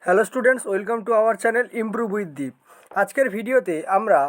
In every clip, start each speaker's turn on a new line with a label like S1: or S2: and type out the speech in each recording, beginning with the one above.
S1: Hello students, welcome to our channel improve with Deep. আজকের ভিডিওতে আমরা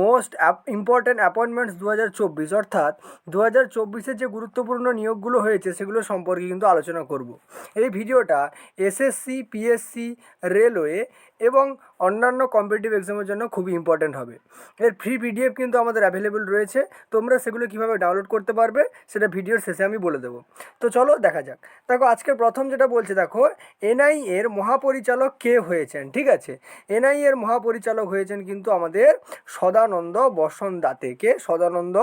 S1: মোস্ট ইম্পর্ট্যান্ট অ্যাপয়েন্টমেন্টস 2024 অর্থাৎ 2024-এর যে গুরুত্বপূর্ণ নিয়োগগুলো হয়েছে সেগুলো সম্পর্কে কিন্তু আলোচনা করব। এই ভিডিওটা এসএসসি, পিএসসি, রেলওয়ে এবং অন্যান্য কম্পিটিটিভ এক্সামের জন্য খুবই ইম্পর্ট্যান্ট হবে। এর ফ্রি পিডিএফ কিন্তু আমাদের অ্যাভেলেবল রয়েছে, তোমরা সেগুলো কীভাবে ডাউনলোড করতে পারবে সেটা ভিডিওর শেষে আমি বলে দেবো। তো চলো দেখা যাক। দেখো আজকের প্রথম যেটা বলছে, দেখো এনআই এর মহাপরিচালক কে হয়েছেন। ঠিক আছে, এনআই এর মহাপরিচালক হয়েছেন কিন্তু আমাদের সদানন্দ বসন দাতে। সদানন্দ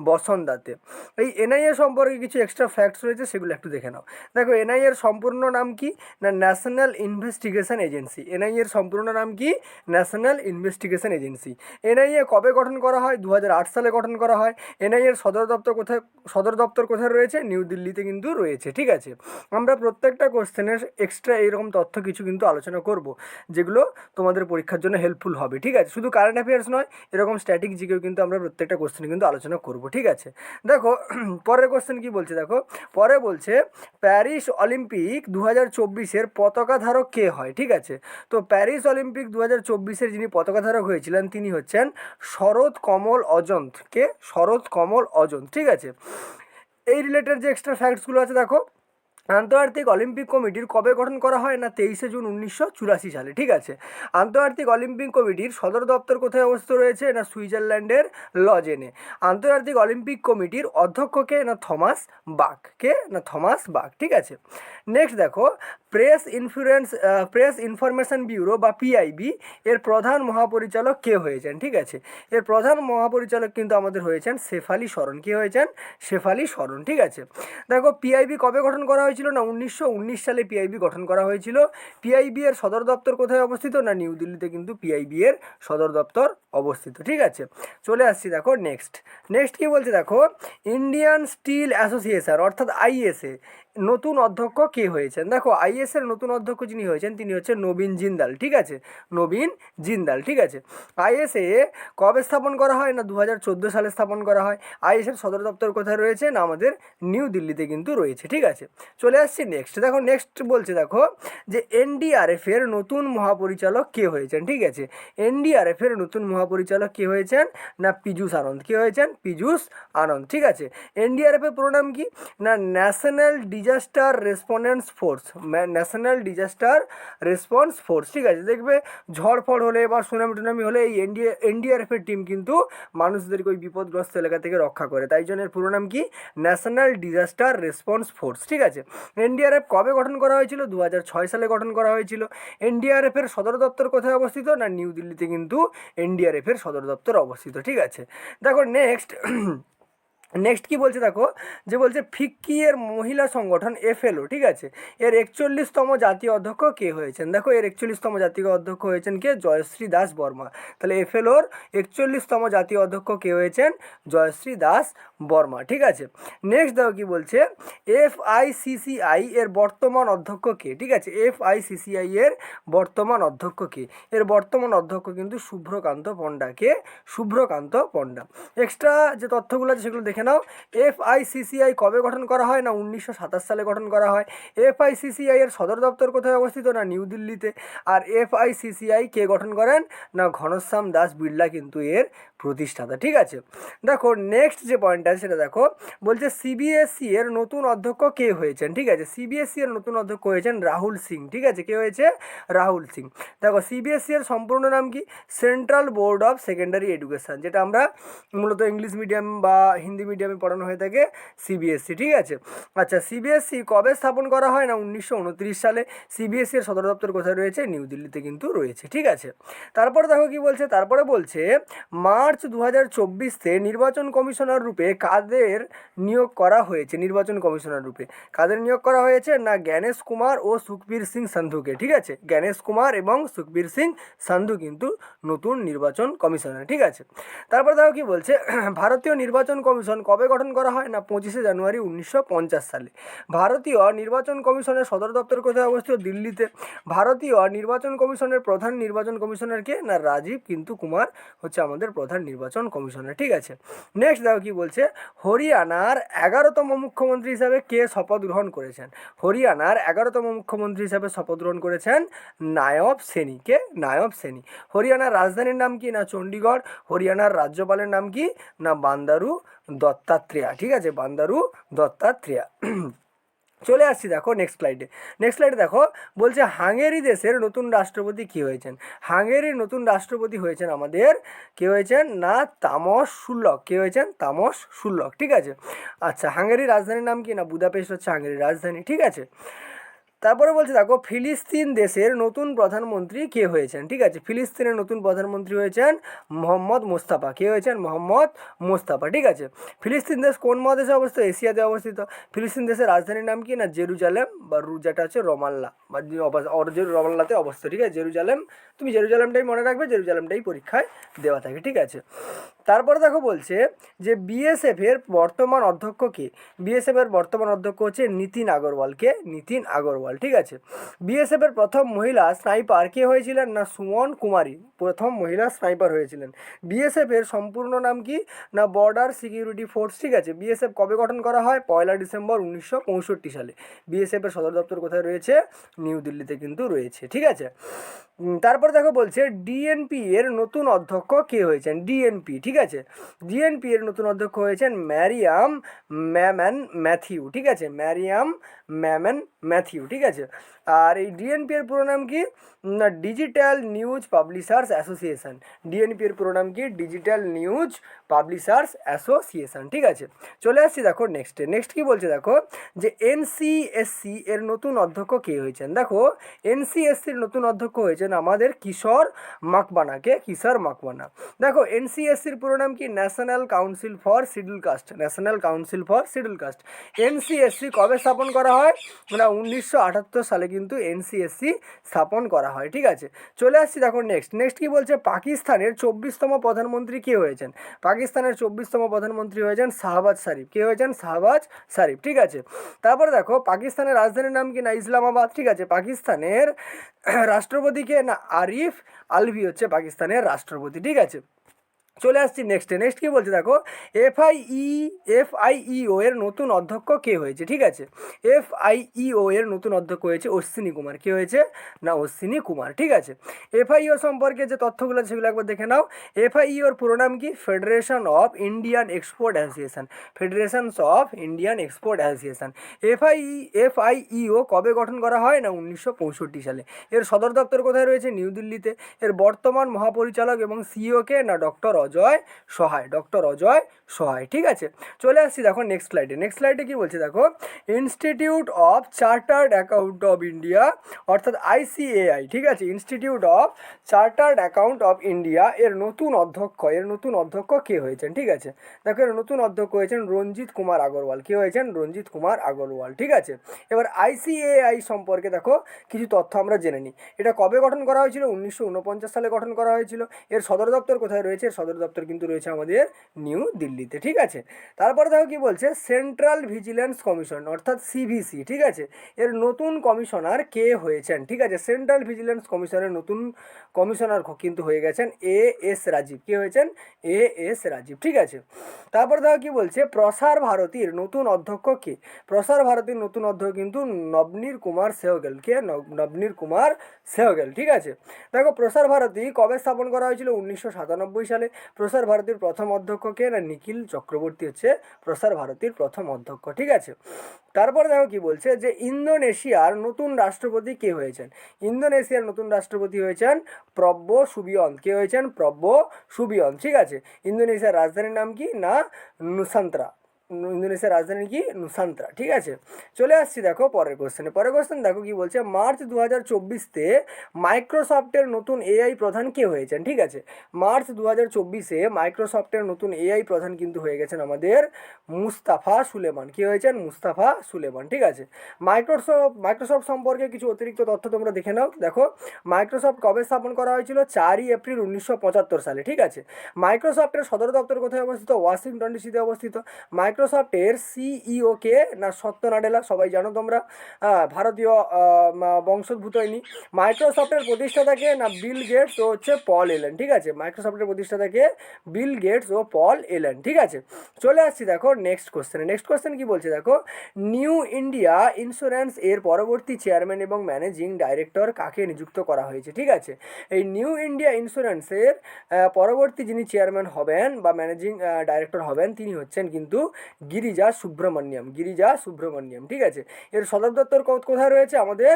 S1: বসন দাতে। এই এনআই এর সম্পর্কে কিছু এক্সট্রা ফ্যাক্টস রয়েছে, সেগুলো একটু দেখে নাও। দেখো এনআই এর সম্পূর্ণ নাম কি না, ন্যাশনাল ইনভেস্টিগেশন এজেন্সি। এনআই এর সম্পূর্ণ নাম কি, ন্যাশনাল ইনভেস্টিগেশন এজেন্সি। এনআইএ কবে গঠন করা হয়, 2008 সালে গঠন করা হয়। এনআইএর সদর দপ্তর কোথায় রয়েছে, নিউ দিল্লিতে কিন্তু রয়েছে। ঠিক আছে, আমরা প্রত্যেকটা কোশ্চেনের এক্সট্রা এইরকম তথ্য কিছু কিন্তু আলোচনা করব, যেগুলো তোমাদের পরীক্ষার জন্য হেল্পফুল হবে। ঠিক আছে, শুধু কারেন্ট অ্যাফেয়ার্স নয়, এরকম স্ট্যাটিক জিকেও কিন্তু আমরা প্রত্যেকটা কোশ্চেনে কিন্তু আলোচনা করব। ঠিক আছে, দেখো পরের কোশ্চেন কি বলছে, দেখো পরে বলছে প্যারিস অলিম্পিক 2024-এর পতাকা ধারক কে হয়। ঠিক আছে, তো প্যারিস অলিম্পিক 2024-এর যিনি পতাকা ধারক হয়েছিলেন তিনি হচ্ছেন শরৎ কমল অজন্ত। কে, শরৎ কমল অজন্ত। ঠিক আছে, এই রিলেটেড যে এক্সট্রা ফ্যাক্টসগুলো আছে, দেখো আন্তর্জাতিক অলিম্পিক কমিটির কবে গঠন করা হয় না, 23শে জুন 1984 সালে। ঠিক আছে, আন্তর্জাতিক অলিম্পিক কমিটির সদর দপ্তর কোথায় অবস্থিত রয়েছে না, সুইজারল্যান্ডের লজেনে। আন্তর্জাতিক অলিম্পিক কমিটির অধ্যক্ষ কে না, থমাস বাক। কে না, থমাস বাক। ঠিক আছে, নেক্সট দেখো প্রেস ইনফরমেশন ব্যুরো বা পিআইবি এর প্রধান মহাপরিচালক কে হয়েছেন। ঠিক আছে, এর প্রধান মহাপরিচালক কিন্তু আমাদের হয়েছেন শেফালি শরণ। কে হয়েছেন, শেফালি শরণ। ঠিক আছে, দেখো পিআইবি কবে গঠন করা হয়েছিল না, 1919 সালে পিআইবি গঠন করা হয়েছিল। পিআইবি এর সদর দপ্তর কোথায় অবস্থিত না, নিউ দিল্লিতে কিন্তু পিআইবি এর সদর দপ্তর অবস্থিত। ঠিক আছে, চলে আসছি, দেখো নেক্সট কি বলছে, দেখো ইন্ডিয়ান স্টিল অ্যাসোসিয়েশন অর্থাৎ আইএসএ নতুন অধ্যক্ষ কে হয়েছেন। দেখো আইএসএর নতুন অধ্যক্ষ যিনি হয়েছেন তিনি হচ্ছেন নবীন জিন্দাল। ঠিক আছে, নবীন জিন্দাল। ঠিক আছে, আইএসএ কবে স্থাপন করা হয় না, 2014 সালে স্থাপন করা হয়। আইএসএর সদর দপ্তর কোথায় রয়েছে না, আমাদের নিউ দিল্লিতে কিন্তু রয়েছে। ঠিক আছে, চলে আসছি নেক্সট। দেখো নেক্সট বলছে, দেখো যে এনডিআরএফ এর নতুন মহাপরিচালক কে হয়েছেন। ঠিক আছে, এনডিআরএফ এর নতুন মহাপরিচালক কে হয়েছেন না, পীযূষ আনন্দ। কে হয়েছেন, পীযূষ আনন্দ। ঠিক আছে, এনডিআরএফ এর পুরো নাম কি না, national disaster response force. National disaster response force. ঠিক আছে, দেখবে ঝড় ফড় হলে বা সুনামি টুনামি হলে এই এনডিআরএফ এর টিম কিন্তু মানুষদেরকে ওই বিপদগ্রস্ত এলাকা থেকে রক্ষা করে, তাই জন্য এর পুরো নাম কি, ন্যাশনাল ডিজাস্টার রেসপন্স ফোর্স। ঠিক আছে, এনডিআরএফ কবে গঠন করা হয়েছিল, 2006 সালে গঠন করা হয়েছিল। এনডিআরএফ এর সদর দপ্তর কোথায় অবস্থিত না, নিউ দিল্লিতে কিন্তু এনডিআরএফ এর সদর দপ্তর অবস্থিত। ঠিক আছে, দেখো নেক্সট কি বলছে, দেখো যে বলছে ফিক্কি এর মহিলা সংগঠন এফএলও। ঠিক আছে, এর 41তম জাতীয় অধ্যক্ষ কে হয়েছেন। দেখো এর 41তম জাতীয় অধ্যক্ষ হয়েছেন কে, জয়শ্রী দাস বর্মা। তাহলে এফএলওর 41তম জাতীয় অধ্যক্ষ কে হয়েছেন, জয়শ্রী দাস বর্মা। ঠিক আছে, নেক্সট দেখো কি বলছে এফআইসিসিআই এর বর্তমান অধ্যক্ষ কে। ঠিক আছে, এফআইসিসিআই এর বর্তমান অধ্যক্ষ কে, এর বর্তমান অধ্যক্ষ কিন্তু শুভ্রকান্ত পণ্ডা। কে, শুভ্রকান্ত পণ্ডা। এক্সট্রা যে তথ্যগুলো আছে সেগুলো দেখে নাও। এফআইসিসিআই কবে গঠন করা হয় না, 1927 সালে গঠন করা হয়। এফআইসিসিআই এর সদর দপ্তর কোথায় অবস্থিত না, নিউ দিল্লিতে। আর এফআইসিসিআই কে গঠন করেন না, ঘনশ্যাম দাস বিড়লা কিন্তু এর প্রতিষ্ঠাতা। ঠিক আছে, দেখো নেক্সট যে পয়েন্ট আছে সেটা দেখো, বলছে সিবিএসই এর নতুন অধ্যক্ষ কে হয়েছেন। ঠিক আছে, সিবিএসই এর নতুন অধ্যক্ষ হয়েছেন রাহুল সিং। ঠিক আছে, কে হয়েছে, রাহুল সিং। দেখো সিবিএসই এর সম্পূর্ণ নাম কি, central board of secondary education, যেটা আমরা মূলত ইংলিশ মিডিয়াম বা হিন্দি মিডিয়ামে পড়ানো হয়ে থাকে সিবিএসসি। ঠিক আছে, আচ্ছা সিবিএসসি কবে স্থাপন করা হয় না, 1929 সালে। সিবিএসসি এর সদর দপ্তর কোথায় রয়েছে, নিউ দিল্লিতে কিন্তু রয়েছে। ঠিক আছে, তারপরে দেখো কি বলছে, তারপরে বলছে মার্চ 2024-তে নির্বাচন কমিশনার রূপে কাদের নিয়োগ করা হয়েছে। নির্বাচন কমিশনার রূপে কাদের নিয়োগ করা হয়েছে না, জ্ঞানেশ কুমার ও সুখবীর সিং সান্ধুকে। ঠিক আছে, জ্ঞানেশ কুমার এবং সুখবীর সিং সান্ধু কিন্তু নতুন নির্বাচন কমিশনার। ঠিক আছে, তারপর দেখো কি বলছে ভারতীয় নির্বাচন কমিশন কবে গঠন করা হয় না, 25শে জানুয়ারি 1950 সালে। ভারতীয় নির্বাচন কমিশনের সদর দপ্তর কোথায় অবস্থিত, দিল্লিতে। ভারতীয় নির্বাচন কমিশনের প্রধান নির্বাচন কমিশনার কে না, রাজীব কিন্তু কুমার হচ্ছে আমাদের প্রধান প্রধান নির্বাচন কমিশনার। ঠিক আছে, নেক্সট দেখো কি বলছে, হরিয়ানার 11তম মুখ্যমন্ত্রী হিসাবে কে শপথ গ্রহণ করেছেন? হরিয়ানার 11তম মুখ্যমন্ত্রী হিসাবে শপথ গ্রহণ করেছেন নায়ব সেনী। কে? নায়ব সেনী। হরিয়ানার রাজধানীর নাম কি? না চণ্ডীগড়। হরিয়ানার রাজ্যপালের নাম কি? না বান্দারু দত্তাত্রেয়া। ঠিক আছে, বান্দারু দত্তাত্রেয়া। চলে আসছি দেখো নেক্সট স্লাইডে দেখো বলছে হাঙ্গেরি দেশের নতুন রাষ্ট্রপতি কী হয়েছেন? হাঙ্গেরির নতুন রাষ্ট্রপতি হয়েছেন আমাদের কে হয়েছেন? না তামস শুল্লক। কে হয়েছেন? তামস শুল্লক। ঠিক আছে, আচ্ছা হাঙ্গেরির রাজধানীর নাম কি? না বুদাপেস্ট হচ্ছে হাঙ্গেরির রাজধানী। ঠিক আছে, তারপরে বলছে দেখো ফিলিস্তিন দেশের নতুন প্রধানমন্ত্রী কে হয়েছেন? ঠিক আছে, ফিলিস্তিনের নতুন প্রধানমন্ত্রী হয়েছেন মোহাম্মদ মোস্তাফা। কে হয়েছেন? মোহাম্মদ মোস্তাফা। ঠিক আছে, ফিলিস্তিন দেশ কোন মহাদেশে অবস্থিত? এশিয়াতে অবস্থিত। ফিলিস্তিন দেশের রাজধানীর নাম কি? না জেরুজালেম, বা যেটা হচ্ছে রমাল্লা, বা রমাল্লাতে অবস্থিত। ঠিক আছে, জেরুজালেম, তুমি জেরুজালেমটাই মনে রাখবে, জেরুজালেমটাই পরীক্ষায় দেওয়া থাকে। ঠিক আছে, তারপরে দেখো বলছে যে বিএসএফের বর্তমান অধ্যক্ষ কে? বিএসএফের বর্তমান অধ্যক্ষ হচ্ছে নীতিন আগরওয়াল। কে? নীতিন আগরওয়াল। ঠিক আছে, বিএসএফের প্রথম মহিলা স্নাইপার কে হয়েছিলেন? না সুমন কুমারী প্রথম মহিলা স্নাইপার হয়েছিলেন। বিএসএফের সম্পূর্ণ নাম কি? না বর্ডার সিকিউরিটি ফোর্স। ঠিক আছে, বিএসএফ কবে গঠন করা হয়? 1 ডিসেম্বর 1965 সালে। বিএসএফের সদর দপ্তর কোথায় রয়েছে? নিউ দিল্লিতে কিন্তু রয়েছে। ঠিক আছে, তারপর দেখো বলছে ডিএনপি এর নতুন অধ্যক্ষ কে হয়েছেন? ডিএনপি। ঠিক আছে, ডিএনপি এর নতুন অধ্যক্ষ হয়েছেন ম্যারিয়াম ম্যামন ম্যাথিউ। ঠিক আছে, ম্যারিয়াম ম্যামন ম্যাথিউ। ঠিক আছে, আর এই ডিএনপি এর পুরো নাম কি? না digital news publishers association. DNP এর পুরো নাম কি? Digital news publishers association. ঠিক আছে, চলে আসছি দেখো নেক্সট কি বলছে দেখো যে এনসিএসসি এর নতুন অধ্যক্ষ কে হয়েছেন? দেখো এনসিএসসির নতুন অধ্যক্ষ হয়েছেন আমাদের কিশোর মাকবানা। কে? কিশোর মাকবানা। দেখো এনসিএসসির পুরো নাম কি? National council for schedule caste. National council for schedule caste. NCSC কবে স্থাপন করা হয়? মানে 1978 সালে কিন্তু এনসিএসসি স্থাপন করা হয়। ঠিক আছে, চলে আসছি দেখো নেক্সট কি বলছে পাকিস্তানের 24তম প্রধানমন্ত্রী কে হয়েছেন? পাকিস্তানের 24তম প্রধানমন্ত্রী হয়েছেন শাহবাজ শরীফ। কে হয়েছেন? শাহবাজ শরীফ। ঠিক আছে, তারপরে দেখো পাকিস্তানের রাজধানীর নাম কি? না ইসলামাবাদ। ঠিক আছে, পাকিস্তানের রাষ্ট্রপতিকে? না আরিফ আলভি হচ্ছে পাকিস্তানের রাষ্ট্রপতি। ঠিক আছে, চলে আসছি নেক্সট কি বলছে দেখো এফআইইও এর নতুন অধ্যক্ষ কে হয়েছে? ঠিক আছে, এফআইইও এর নতুন অধ্যক্ষ হয়েছে অশ্বিনী কুমার। কে হয়েছে? না অশ্বিনী কুমার। ঠিক আছে, এফআইইও সম্পর্কে যে তথ্যগুলো সেগুলো একবার দেখে নাও। এফআইইওর পুরো নাম কি? Federation of Indian export association. Federations of Indian export association. FIEO কবে গঠন করা হয়? না 1965 সালে। এর সদর দপ্তর কোথায় রয়েছে? নিউ দিল্লিতে। এর বর্তমান মহাপরিচালক এবং সিইও কে? না ডক্টর অজয় সহায়। ডক্টর অজয় সহায়। ঠিক আছে, চলে আসছি দেখো নেক্সট স্লাইডে কি বলছে দেখো institute of chartered account of India অর্থাৎ আইসিএআই। ঠিক আছে, institute of chartered account of India এর নতুন অধ্যক্ষ কে হয়েছেন? ঠিক আছে, দেখো এর নতুন অধ্যক্ষ হয়েছেন রঞ্জিত কুমার আগরওয়াল। কে হয়েছেন? রঞ্জিত কুমার আগরওয়াল। ঠিক আছে, এবার আইসিএআই সম্পর্কে দেখো কিছু তথ্য আমরা জেনে নিই। এটা কবে গঠন করা হয়েছিল? 1949 সালে গঠন করা হয়েছিল। এর সদর দপ্তর কোথায় রয়েছে? এর সদর দপ্তর কিন্তু রয়েছে আমাদের নিউ দিল্লিতে। ঠিক আছে, তারপরে দেখো কি বলছে সেন্ট্রাল ভিজিলেন্স কমিশন অর্থাৎ সিভিসি। ঠিক আছে, এর নতুন কমিশনার কে হয়েছেন? ঠিক আছে, সেন্ট্রাল ভিজিলেন্স কমিশনের নতুন কমিশনার কিন্তু হয়ে গেছেন এএস রাজীব। কে হয়েছেন? এএস রাজীব। ঠিক আছে, তারপর দেখো কি বলছে প্রসার ভারতীর নতুন অধ্যক্ষ কে? প্রসার ভারতীর নতুন অধ্যক্ষ কিন্তু নবনীর কুমার সেহগল। কে? নবনীর কুমার সেহগল। ঠিক আছে, দেখো প্রসার ভারতী কবে স্থাপন করা হয়েছিল? 1997 সালে। প্রসার ভারতীর প্রথম অধ্যক্ষ কে? না নিখিল চক্রবর্তী হচ্ছে প্রসার ভারতীর প্রথম অধ্যক্ষ। ঠিক আছে, তারপরে দেখো কি বলছে যে ইন্দোনেশিয়ার নতুন রাষ্ট্রপতি কে হয়েছেন? ইন্দোনেশিয়ার নতুন রাষ্ট্রপতি হয়েছেন প্রব্ব সুবিয়ন্ত। কে হয়েছেন? প্রব্ব সুবিয়ন্ত। ঠিক আছে, ইন্দোনেশিয়ার রাজধানীর নাম কি? না নুসান্ত্রা। ইন্দোনেশিয়ার রাজধানী কি? নুসান্ত্রা। ঠিক আছে, চলে আসছি দেখো পরের কোশ্চেন দেখো কি বলছে মার্চ 2024-তে মাইক্রোসফটের নতুন এআই প্রধান কে হয়েছেন? ঠিক আছে, মার্চ 2024-এ মাইক্রোসফটের নতুন এআই প্রধান কিন্তু হয়ে গেছেন আমাদের মুস্তাফা সুলেমান। কে হয়েছেন? মুস্তাফা সুলেমান। ঠিক আছে, মাইক্রোসফট সম্পর্কে কিছু অতিরিক্ত তথ্য তোমরা দেখে নাও। দেখো মাইক্রোসফট কবে স্থাপন করা হয়েছিল? 4 এপ্রিল 1975 সালে। ঠিক আছে, মাইক্রোসফটের সদর দপ্তর কোথায় অবস্থিত? ওয়াশিংটন ডিসিতে অবস্থিত। মাইক্রোসফটের সিইও কে না সত্য নাডেলা, সবাই জানো তোমরা, ভারতীয় বংশোদ্ভূত ইনি। মাইক্রোসফটের প্রতিষ্ঠাতাকে না বিল গেটস ও হচ্ছে পল এলেন, ঠিক আছে। মাইক্রোসফটের প্রতিষ্ঠাতাকে বিল গেটস ও পল এলেন, ঠিক আছে। চলে আসছি দেখো নেক্সট কোশ্চেনে। নেক্সট কোশ্চেন কি বলছে দেখো, নিউ ইন্ডিয়া ইন্স্যুরেন্স এর পরবর্তী চেয়ারম্যান এবং ম্যানেজিং ডাইরেক্টর কাকে নিযুক্ত করা হয়েছে, ঠিক আছে। এই নিউ ইন্ডিয়া ইন্স্যুরেন্সের পরবর্তী যিনি চেয়ারম্যান হবেন বা ম্যানেজিং ডাইরেক্টর হবেন তিনি হচ্ছেন কিন্তু গিরিজা সুব্রমণ্যম, গিরিজা সুব্রমণ্যম, ঠিক আছে। এর সদর দপ্তর কোথায় রয়েছে, আমাদের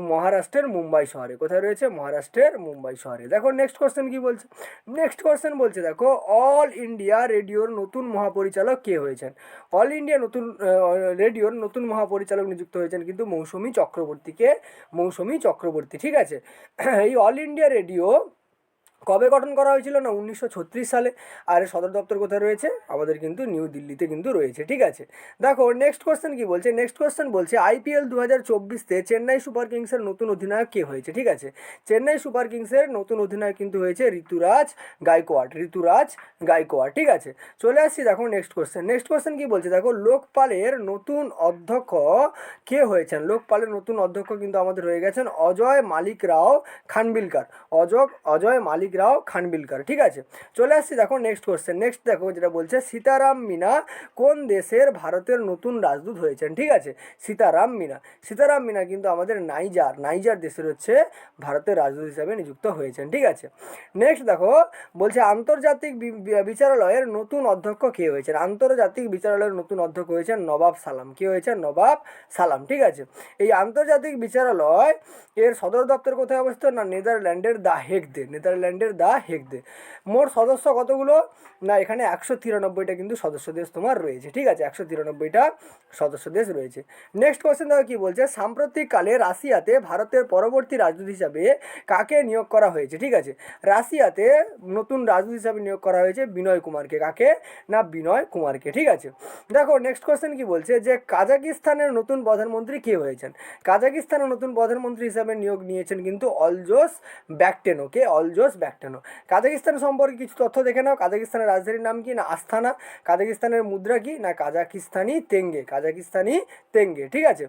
S1: মহারাষ্ট্রের মুম্বাই শহরে। কোথায় রয়েছে, মহারাষ্ট্রের মুম্বাই শহরে। দেখো নেক্সট কোশ্চেন কি বলছে। নেক্সট কোশ্চেন বলছে দেখো, অল ইন্ডিয়া রেডিওর নতুন মহাপরিচালক কে হয়েছেন। অল ইন্ডিয়া রেডিওর নতুন মহাপরিচালক নিযুক্ত হয়েছেন কিন্তু মৌসুমী চক্রবর্তীকে, মৌসুমী চক্রবর্তী, ঠিক আছে। এই অল ইন্ডিয়া রেডিও কবে গঠন করা হয়েছিল না 1936 সালে। আর এর সদর দপ্তর কোথায় রয়েছে, আমাদের কিন্তু নিউ দিল্লিতে কিন্তু রয়েছে, ঠিক আছে। দেখো নেক্সট কোশ্চেন কি বলছে। নেক্সট কোশ্চেন বলছে আইপিএল 2024-তে চেন্নাই সুপার কিংসের নতুন অধিনায়ক কে হয়েছে, ঠিক আছে। চেন্নাই সুপার কিংসের নতুন অধিনায়ক কিন্তু হয়েছে ঋতুরাজ গায়কোয়াড়, ঋতুরাজ গায়কোয়াড়, ঠিক আছে। চলে আসছি দেখো নেক্সট কোশ্চেন। নেক্সট কোশ্চেন কি বলছে দেখো, লোকপালের নতুন অধ্যক্ষ কে হয়েছেন। লোকপালের নতুন অধ্যক্ষ কিন্তু আমাদের হয়ে গেছেন অজয় মালিক রাও খানবিলকার, অজয় মালিক রাও খানবিলকার, ঠিক আছে। চলে আসছি দেখো নেক্সট কোশ্চেন। নেক্সট দেখো যেটা বলছে সীতারাম মিনা কোন দেশের ভারতের নতুন রাজদূত হয়েছেন, ঠিক আছে। সীতারাম মিনা, সীতারাম মিনা কিন্তু আমাদের নাইজার দেশের হচ্ছে ভারতের রাজদূত হিসাবে নিযুক্ত হয়েছেন, ঠিক আছে। নেক্সট দেখো বলছে আন্তর্জাতিক বিচারালয়ের নতুন অধ্যক্ষ কে হয়েছেন। আন্তর্জাতিক বিচারালয়ের নতুন অধ্যক্ষ হয়েছেন নবাব সালাম, কে হয়েছেন, নবাব সালাম, ঠিক আছে। এই আন্তর্জাতিক বিচারালয় এর সদর দপ্তর কোথায় অবস্থিত না নেদারল্যান্ডের দা হেগদে, নেদারল্যান্ডের দা হেগদে। মোট সদস্য কতগুলো না এখানে 193টা কিন্তু সদস্য দেশ তোমার রয়েছে, ঠিক আছে। 193টা সদস্য দেশ রয়েছে। নেক্সট কোশ্চেন দেখো কি বলছে, সাম্প্রতিককালে রাশিয়াতে ভারতের পরবর্তী রাজদূত হিসাবে কাকে নিয়োগ করা হয়েছে, ঠিক আছে। রাশিয়াতে নতুন রাজদূত হিসাবে নিয়োগ করা হয়েছে বিনয় কুমারকে, কাকে না বিনয় কুমারকে, ঠিক আছে। দেখো নেক্সট কোশ্চেন কি বলছে যে কাজাকিস্তানের নতুন প্রধানমন্ত্রী কে হয়েছেন। কাজাকিস্তানের নতুন প্রধানমন্ত্রী হিসাবে নিয়োগ নিয়েছেন কিন্তু অলজোস ব্যাকটেনো, কে অলজোস ব্যাকটেনো। কাজাকিস্তান সম্পর্কে কিছু তথ্য দেখে নাও। কাজাকিস্তানের রাজধানীর নাম কি না আস্তানা। কাজাকিস্তানের মুদ্রা কি না কাজাকিস্তানি তেঙ্গে, কাজাকিস্তানি তেঙ্গে, ঠিক আছে।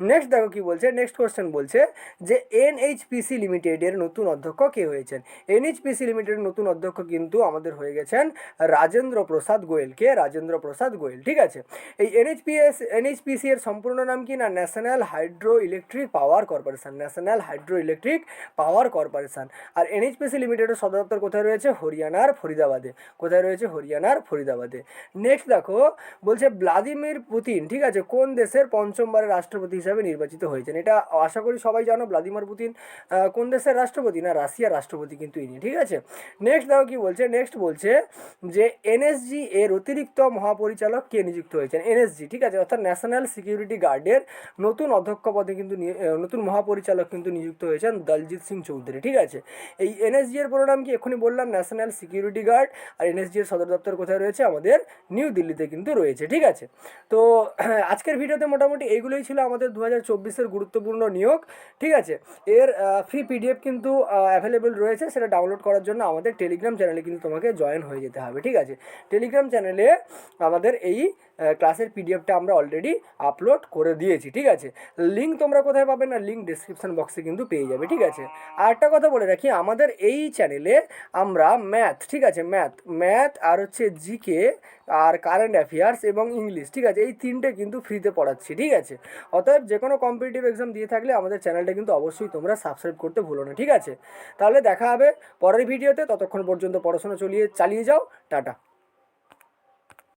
S1: নেক্সট দেখো কি বলছে। নেক্সট কোশ্চেন বলছে যে এনএইচপিসি লিমিটেডের নতুন অধ্যক্ষ কে হয়েছেন। এনএইচপিসি লিমিটেডের নতুন অধ্যক্ষ কিন্তু আমাদের হয়ে গেছেন রাজেন্দ্র প্রসাদ গোয়েল, কে রাজেন্দ্র প্রসাদ গোয়েল, ঠিক আছে। এই এনএইচপিসি এর সম্পূর্ণ নাম কি না national hydro electric power corporation, national hydro electric power corporation. আর এনএইচপিসি লিমিটেডের সদর দপ্তর কোথায় রয়েছে, হরিয়ানার ফরিদাবাদে। কোথায় রয়েছে, হরিয়ানার ফরিদাবাদে। নেক্সট দেখো বলছে ভ্লাদিমির পুতিন, ঠিক আছে, কোন দেশের পঞ্চমবারের রাষ্ট্রপতি হিসাবে নির্বাচিত হয়েছেন। এটা আশা করি সবাই জানো। ভ্লাদিমির পুতিন কোন দেশের রাষ্ট্রপতি না রাশিয়ার রাষ্ট্রপতি কিন্তু ইনি, ঠিক আছে। নেক্সট দেখো কি বলছে। নেক্সট বলছে যে এনএসজি এর অতিরিক্ত মহাপরিচালক কে নিযুক্ত হয়েছেন। এনএসজি, ঠিক আছে, অর্থাৎ ন্যাশনাল সিকিউরিটি গার্ডের নতুন অধ্যক্ষ পদে কিন্তু নতুন মহাপরিচালক কিন্তু নিযুক্ত হয়েছেন দলজিৎ সিং চৌধুরী, ঠিক আছে। এই এনএসজি এর পুরো নাম কি এক্ষুনি বললাম, ন্যাশনাল সিকিউরিটি গার্ড। আর এনএসজি এর সদর দপ্তর কোথায় রয়েছে, আমাদের নিউ দিল্লিতে কিন্তু রয়েছে, ঠিক আছে। তো আজকের ভিডিওতে মোটামুটি এইগুলোই ছিল আমাদের 2024-এর গুরুত্বপূর্ণ নিয়োগ, ঠিক আছে। এর ফ্রি পিডিএফ কিন্তু অ্যাভেলেবেল রয়েছে, সেটা ডাউনলোড করার জন্য আমাদের টেলিগ্রাম চ্যানেলে কিন্তু তোমাকে জয়েন হয়ে যেতে হবে, ঠিক আছে। টেলিগ্রাম চ্যানেলে আমাদের এই ক্লাসের পিডিএফটা আমরা অলরেডি আপলোড করে দিয়েছি, ঠিক আছে। লিঙ্ক তোমরা কোথায় পাবে না, লিঙ্ক ডিসক্রিপশন বক্সে কিন্তু পেয়ে যাবে, ঠিক আছে। আর একটা কথা বলে রাখি, আমাদের এই চ্যানেলে আমরা ম্যাথ, ঠিক আছে, ম্যাথ আর হচ্ছে জিকে আর কারেন্ট অ্যাফেয়ার্স এবং ইংলিশ, ঠিক আছে, এই তিনটে কিন্তু ফ্রিতে পড়াচ্ছি, ঠিক আছে। অতএব যে কোনো কম্পিটিটিভ এক্সাম দিয়ে থাকলে আমাদের চ্যানেলটা কিন্তু অবশ্যই তোমরা সাবস্ক্রাইব করতে ভুলো না, ঠিক আছে। তাহলে দেখা হবে পরের ভিডিওতে, ততক্ষণ পর্যন্ত পড়াশোনা চালিয়ে যাও। টাটা।